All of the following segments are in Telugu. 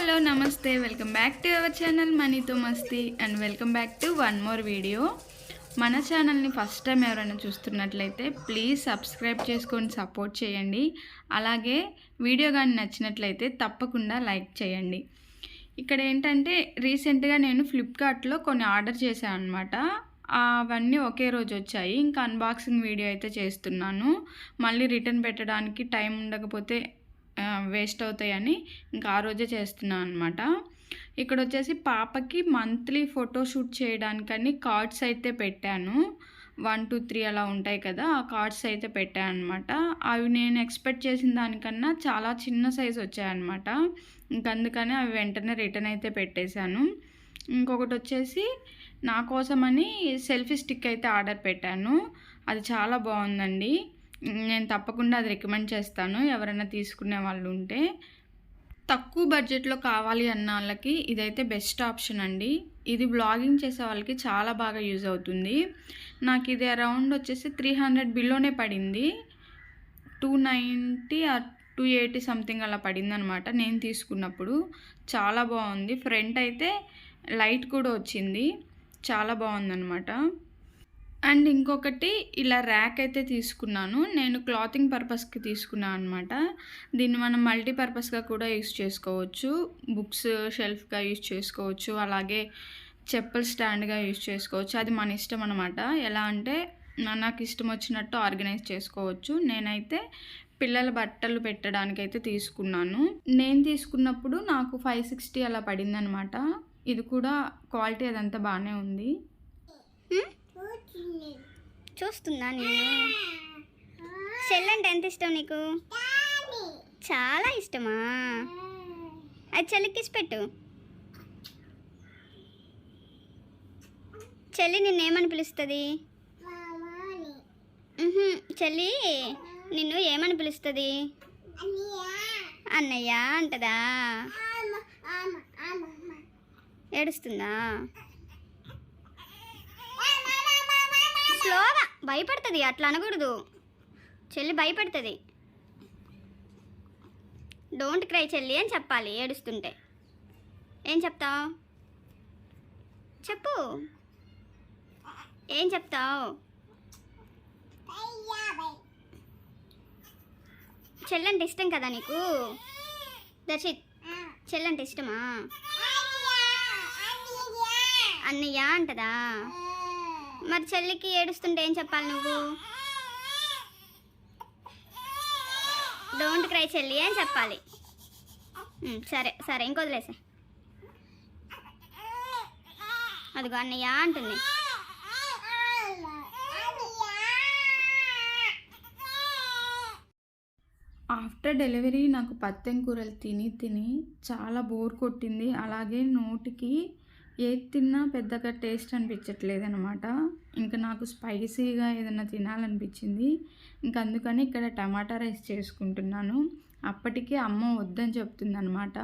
హలో నమస్తే welcome back to our channel మనీతో మస్తీ and welcome back to one more video. మన ఛానల్ని ఫస్ట్ టైం ఎవరైనా చూస్తున్నట్లయితే ప్లీజ్ సబ్స్క్రైబ్ చేసుకొని సపోర్ట్ చేయండి. అలాగే వీడియో కానీ నచ్చినట్లయితే తప్పకుండా లైక్ చేయండి. ఇక్కడ ఏంటంటే రీసెంట్గా నేను ఫ్లిప్కార్ట్లో కొన్ని ఆర్డర్ చేశాను అనమాట. అవన్నీ ఒకే రోజు వచ్చాయి. ఇంకా అన్బాక్సింగ్ వీడియో అయితే చేస్తున్నాను. మళ్ళీ రిటర్న్ పెట్టడానికి టైం ఉండకపోతే వేస్ట్ అవుతాయని ఇంకా ఆ రోజే చేస్తున్నాను అనమాట. ఇక్కడ వచ్చేసి పాపకి మంత్లీ ఫోటోషూట్ చేయడానికని కార్డ్స్ అయితే పెట్టాను. 1, 2, 3 అలా ఉంటాయి కదా, ఆ కార్డ్స్ అయితే పెట్టాను అనమాట. అవి నేను ఎక్స్పెక్ట్ చేసిన దానికన్నా చాలా చిన్న సైజు వచ్చాయన్నమాట. ఇంక అందుకని అవి వెంటనే రిటర్న్ అయితే పెట్టేశాను. ఇంకొకటి వచ్చేసి నా కోసమని సెల్ఫీ స్టిక్ అయితే ఆర్డర్ పెట్టాను. అది చాలా బాగుందండి. నేను తప్పకుండా అది రికమెండ్ చేస్తాను ఎవరైనా తీసుకునే వాళ్ళు ఉంటే. తక్కువ బడ్జెట్లో కావాలి అన్న వాళ్ళకి ఇదైతే బెస్ట్ ఆప్షన్ అండి. ఇది బ్లాగింగ్ చేసే వాళ్ళకి చాలా బాగా యూజ్ అవుతుంది. నాకు ఇది అరౌండ్ వచ్చేసి 300 బిలోనే పడింది. 290 ఆర్ 280 సంథింగ్ అలా పడింది అనమాట నేను తీసుకున్నప్పుడు. చాలా బాగుంది. ఫ్రంట్ అయితే లైట్ కూడా వచ్చింది, చాలా బాగుందనమాట. అండ్ ఇంకొకటి ఇలా ర్యాక్ అయితే తీసుకున్నాను. నేను క్లాతింగ్ పర్పస్కి తీసుకున్నాను అనమాట. దీన్ని మనం మల్టీపర్పస్గా కూడా యూస్ చేసుకోవచ్చు. బుక్స్ షెల్ఫ్గా యూస్ చేసుకోవచ్చు, అలాగే చెప్పుల స్టాండ్గా యూస్ చేసుకోవచ్చు. అది మన ఇష్టం అనమాట. ఎలా అంటే నాకు ఇష్టం వచ్చినట్టు ఆర్గనైజ్ చేసుకోవచ్చు. నేనైతే పిల్లల బట్టలు పెట్టడానికైతే తీసుకున్నాను. నేను తీసుకున్నప్పుడు నాకు 560 అలా పడింది అనమాట. ఇది కూడా క్వాలిటీ అదంతా బాగానే ఉంది. చూస్తున్నా నేను. చెల్లి అంటే ఎంత ఇష్టం నీకు? చాలా ఇష్టమా? అది చెల్లికి ఇచ్చి పెట్టు. చెల్లి నిన్నేమని పిలుస్తుంది? చెల్లి నిన్ను ఏమని పిలుస్తుంది? అన్నయ్య అంటదా? ఏడుస్తుందా? స్లోగా భయపడుతుంది, అట్లా అనకూడదు. చెల్లి భయపడుతుంది. డోంట్ క్రై చెల్లి అని చెప్పాలి ఏడుస్తుంటే. ఏం చెప్తావు? చెప్పు, ఏం చెప్తావు? చెల్లంటే ఇష్టం కదా నీకు? దర్శిత్, చెల్లంటే ఇష్టమా? అన్నయ్య అంటదా? మరి చెల్లికి ఏడుస్తుంటే ఏం చెప్పాలి నువ్వు? డోంట్ క్రై చెల్లి అని చెప్పాలి. సరే సరే, ఇంకొదిలేసా. అదిగో అన్నయ్య అంటుంది. ఆఫ్టర్ డెలివరీ నాకు పత్తెం కూరలు తిని తిని చాలా బోర్ కొట్టింది. అలాగే నోటికి ఏది తిన్నా పెద్దగా టేస్ట్ అనిపించట్లేదు అనమాట. ఇంకా నాకు స్పైసీగా ఏదైనా తినాలనిపించింది. ఇంకా అందుకని ఇక్కడ టమాటా రైస్ చేసుకుంటున్నాను. అప్పటికే అమ్మ వద్దని చెప్తుంది అనమాట.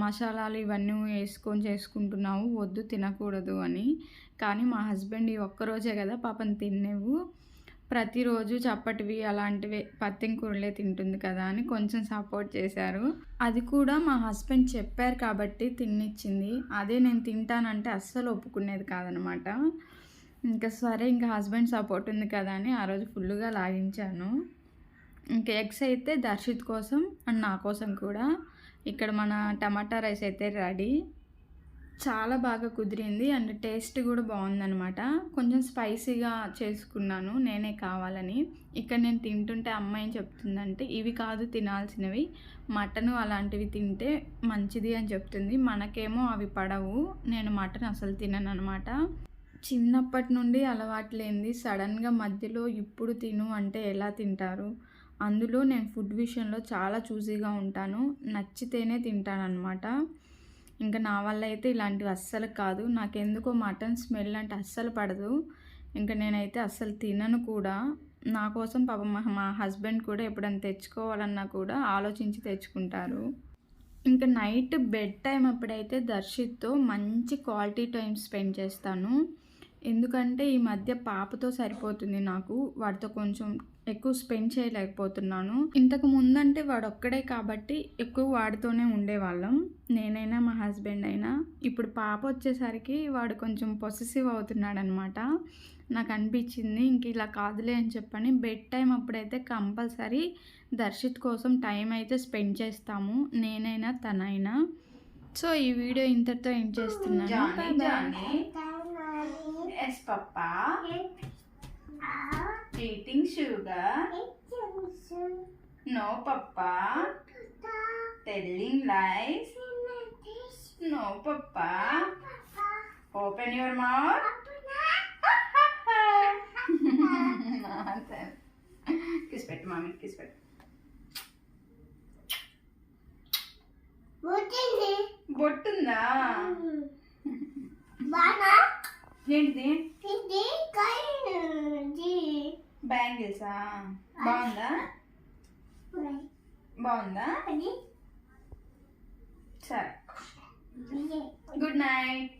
మసాలాలు ఇవన్నీ వేసుకొని చేసుకుంటున్నావు, వద్దు తినకూడదు అని. కానీ మా హస్బెండ్ ఈ ఒక్కరోజే కదా పాపం తినేవు, ప్రతిరోజు చప్పటివి అలాంటివి పత్తెం కూరలే తింటుంది కదా అని కొంచెం సపోర్ట్ చేశారు. అది కూడా మా హస్బెండ్ చెప్పారు కాబట్టి తినిచ్చింది. అదే నేను తింటానంటే అస్సలు ఒప్పుకునేది కాదనమాట. ఇంకా సరే, ఇంకా హస్బెండ్ సపోర్ట్ ఉంది కదా అని ఆ రోజు ఫుల్గా లాగించాను. ఇంకా ఎగ్స్ అయితే దర్శిత్ కోసం అండ్ నా కోసం కూడా. ఇక్కడ మన టమాటా రైస్ అయితే రెడీ. చాలా బాగా కుదిరింది అండ్ టేస్ట్ కూడా బాగుందనమాట. కొంచెం స్పైసీగా చేసుకున్నాను నేనే కావాలని. ఇక్కడ నేను తింటుంటే అమ్మ ఏం చెప్తుందంటే ఇవి కాదు తినాల్సినవి, మటను అలాంటివి తింటే మంచిది అని చెప్తుంది. మనకేమో అవి పడవు. నేను మటన్ అసలు తినను అనమాట. చిన్నప్పటి నుండి అలవాటు లేనిది సడన్గా మధ్యలో ఇప్పుడు తిను అంటే ఎలా తింటారు? అందులో నేను ఫుడ్ విషయంలో చాలా చూసీగా ఉంటాను. నచ్చితేనే తింటానన్నమాట. ఇంకా నా వల్ల అయితే ఇలాంటివి అస్సలు కాదు. నాకెందుకో మటన్ స్మెల్ అంటే అస్సలు పడదు. ఇంకా నేనైతే అస్సలు తినను కూడా. నా కోసం పాపం మా హస్బెండ్ కూడా ఎప్పుడైనా తెచ్చుకోవాలన్నా కూడా ఆలోచించి తెచ్చుకుంటారు. ఇంకా నైట్ బెడ్ టైం అప్పుడైతే దర్శిత్తో మంచి క్వాలిటీ టైం స్పెండ్ చేస్తాను. ఎందుకంటే ఈ మధ్య పాపతో సరిపోతుంది నాకు. వాడితో కొంచెం ఎక్కువ స్పెండ్ చేయలేకపోతున్నాను. ఇంతకు ముందంటే వాడు ఒక్కడే కాబట్టి ఎక్కువ వాడితోనే ఉండేవాళ్ళం, నేనైనా మా హస్బెండ్ అయినా. ఇప్పుడు పాప వచ్చేసరికి వాడు కొంచెం పొసెసివ్ అవుతున్నాడు అనమాట. నాకు అనిపించింది ఇంక ఇలా కాదులే అని చెప్పని బెడ్ టైం అప్పుడైతే కంపల్సరీ దర్శిత్ కోసం టైం అయితే స్పెండ్ చేస్తాము, నేనైనా తనైనా. సో ఈ వీడియో ఇంతటితో ఎండ్ చేస్తున్నాను. Yes papa eating sugar, no papa telling lies, no papa open your mouth. Kiss పెట్టు మామీ, కిస్ పెట్టు. బొట్టుందా? ఏంటిది? బ్యాంగిల్సా? బాగుందా? బాగుందా? సరే, గుడ్ నైట్.